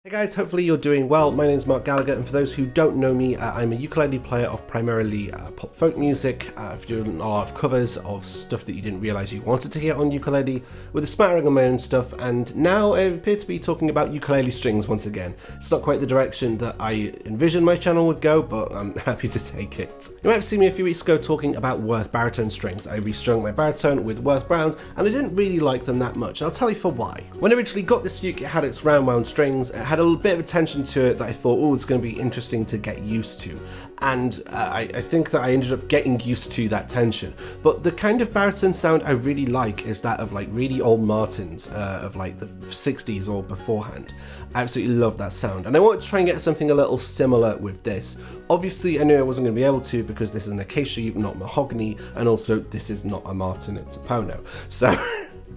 Hey guys, hopefully you're doing well. My name is Marc Gallagher, and for those who don't know me, I'm a ukulele player of primarily pop folk music. I've done a lot of covers of stuff that you didn't realise you wanted to hear on ukulele, with a smattering of my own stuff, and now I appear to be talking about ukulele strings once again. It's not quite the direction that I envisioned my channel would go, but I'm happy to take it. You might have seen me a few weeks ago talking about Worth baritone strings. I restrung my baritone with Worth Browns, and I didn't really like them that much, and I'll tell you for why. When I originally got this uke, it had its round wound strings. It had a bit of attention to it that I thought, oh, it's going to be interesting to get used to, and I think that I ended up getting used to that tension. But the kind of baritone sound I really like is that of like really old Martins of like the 60s or beforehand. I absolutely love that sound, and I wanted to try and get something a little similar with this. Obviously I knew I wasn't going to be able to because this is an acacia, not mahogany, and also this is not a Martin, it's a Pono. So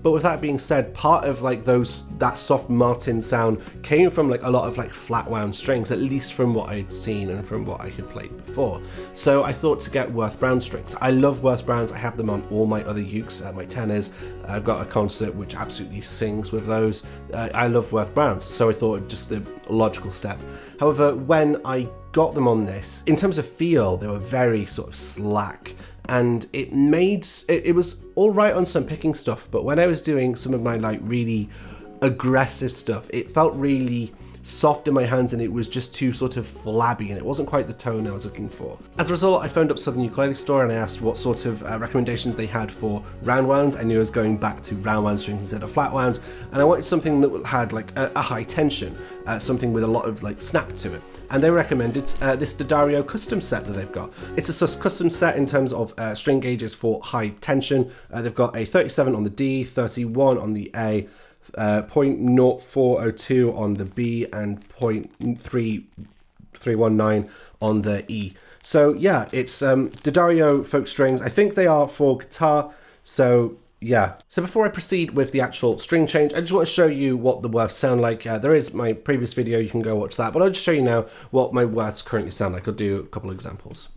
but with that being said, part of like that soft Martin sound came from like a lot of like flatwound strings, at least from what I'd seen and from what I had played before. So I thought to get Worth Brown strings. I love Worth Browns. I have them on all my other ukes, my tenors. I've got a concert which absolutely sings with those. I love Worth Browns, so I thought just a logical step. However, when I got them on this, in terms of feel, they were very sort of slack, and it was all right on some picking stuff, but when I was doing some of my like really aggressive stuff, it felt really soft in my hands, and it was just too sort of flabby, and it wasn't quite the tone I was looking for. As a result, I phoned up Southern Ukulele Store and I asked what sort of recommendations they had for roundwounds. I knew I was going back to roundwound strings instead of flatwounds, and I wanted something that had like a high tension, something with a lot of like snap to it. And they recommended this D'Addario custom set that they've got. It's a custom set in terms of string gauges for high tension. They've got a 37 on the D, 31 on the A, 0.0402 on the B, and 0.3319 on the E. So yeah, it's D'Addario folk strings. I think they are for guitar, so yeah. So before I proceed with the actual string change, I just want to show you what the Worths sound like. There is my previous video, you can go watch that, but I'll just show you now what my Worths currently sound like. I'll do a couple of examples.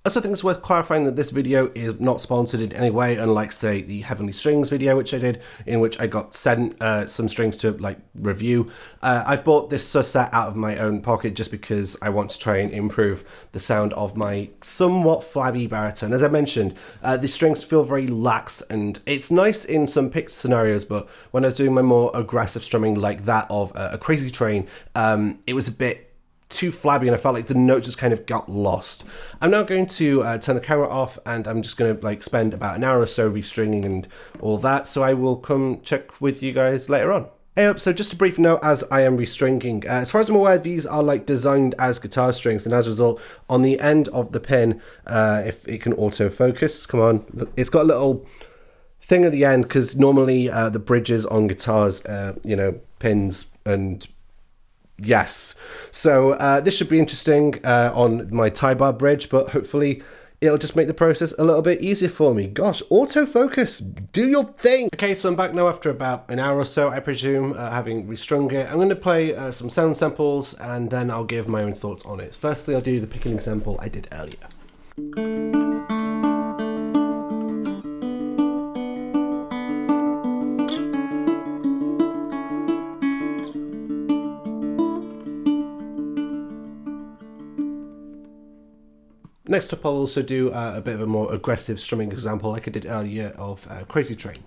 I also think it's worth clarifying that this video is not sponsored in any way, unlike say the Heavenly Strings video which I did, in which I got sent some strings to like review. I've bought this set out of my own pocket just because I want to try and improve the sound of my somewhat flabby baritone. As I mentioned, the strings feel very lax, and it's nice in some picked scenarios, but when I was doing my more aggressive strumming like that of a Crazy Train, it was a bit too flabby, and I felt like the note just kind of got lost. I'm now going to turn the camera off, and I'm just going to like spend about an hour or so restringing and all that, so I will come check with you guys later on. Hey up, so just a brief note as I am restringing. As far as I'm aware, these are like designed as guitar strings, and as a result, on the end of the pin, if it can autofocus, come on, look, it's got a little thing at the end, because normally the bridges on guitars, you know, pins and yes, so this should be interesting on my tie bar bridge, but hopefully it'll just make the process a little bit easier for me. Gosh, autofocus, do your thing. Okay, so I'm back now after about an hour or so, I presume, having restrung it. I'm going to play some sound samples, and then I'll give my own thoughts on it. Firstly, I'll do the picking sample I did earlier. Next up, I'll also do a bit of a more aggressive strumming example like I did earlier of Crazy Train.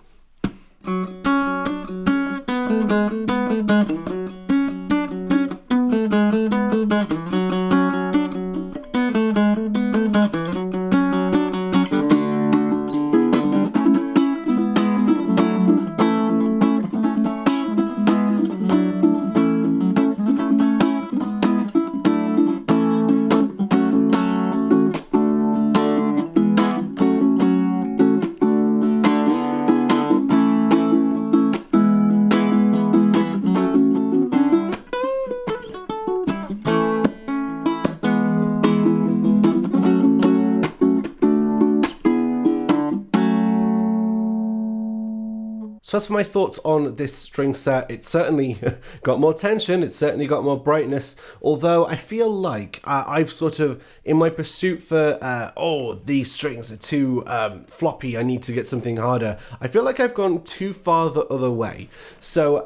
So as for my thoughts on this string set, it certainly got more tension, it certainly got more brightness, although I feel like I've sort of, in my pursuit for, these strings are too floppy, I need to get something harder, I feel like I've gone too far the other way. So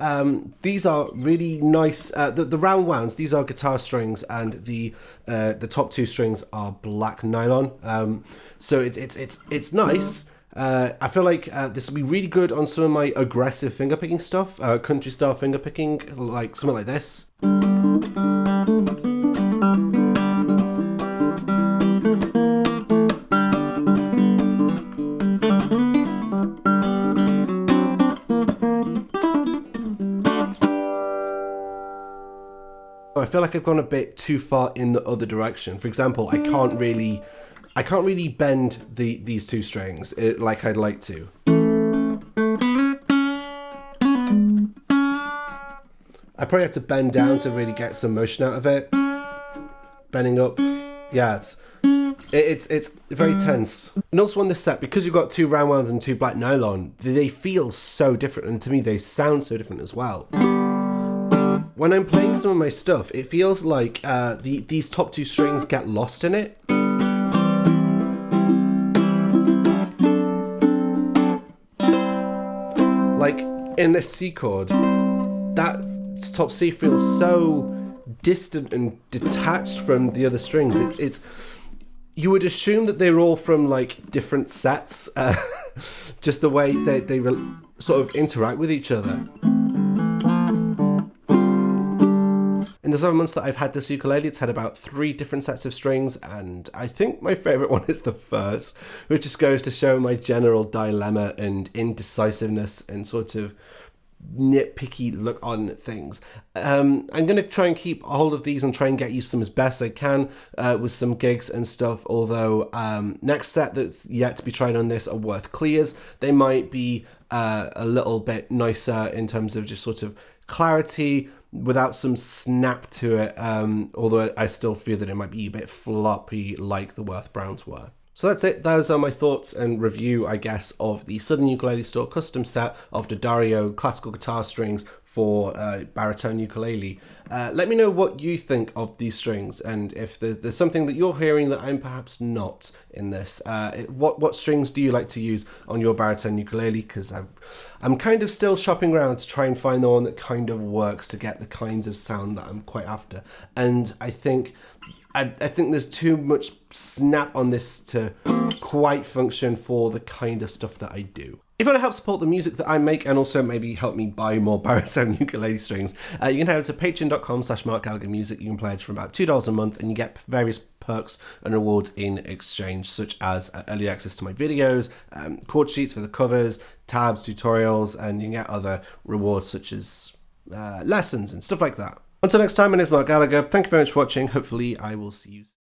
these are really nice, the round wounds, these are guitar strings, and the top two strings are black nylon, so it's nice. I feel like this will be really good on some of my aggressive fingerpicking stuff, country style fingerpicking, like something like this. I feel like I've gone a bit too far in the other direction. For example, I can't really bend these two strings like I'd like to. I probably have to bend down to really get some motion out of it. Bending up, yeah, it's very tense. And also on this set, because you've got two round wounds and two black nylon, they feel so different, and to me they sound so different as well. When I'm playing some of my stuff, it feels like these top two strings get lost in it. Like in this C chord, that top C feels so distant and detached from the other strings. It's you would assume that they're all from like different sets, just the way they sort of interact with each other. In the 7 months that I've had this ukulele, it's had about 3 different sets of strings, and I think my favourite one is the first, which just goes to show my general dilemma and indecisiveness and sort of nitpicky look on things. I'm going to try and keep a hold of these and try and get used to them as best I can with some gigs and stuff, although next set that's yet to be tried on this are Worth Clears. They might be a little bit nicer in terms of just sort of clarity, without some snap to it, although I still feel that it might be a bit floppy like the Worth Browns were. So that's it. Those are my thoughts and review, I guess, of the Southern Ukulele Store custom set of the Dario classical guitar strings for baritone ukulele. Let me know what you think of these strings, and if there's something that you're hearing that I'm perhaps not in this. What strings do you like to use on your baritone ukulele? Because I'm kind of still shopping around to try and find the one that kind of works to get the kinds of sound that I'm quite after. And I think there's too much snap on this to quite function for the kind of stuff that I do. If you want to help support the music that I make and also maybe help me buy more baritone ukulele strings, you can head over to patreon.com/Marc Gallagher Music. You can pledge for about $2 a month and you get various perks and rewards in exchange, such as early access to my videos, chord sheets for the covers, tabs, tutorials, and you can get other rewards such as lessons and stuff like that. Until next time, my name is Marc Gallagher. Thank you very much for watching. Hopefully I will see you soon.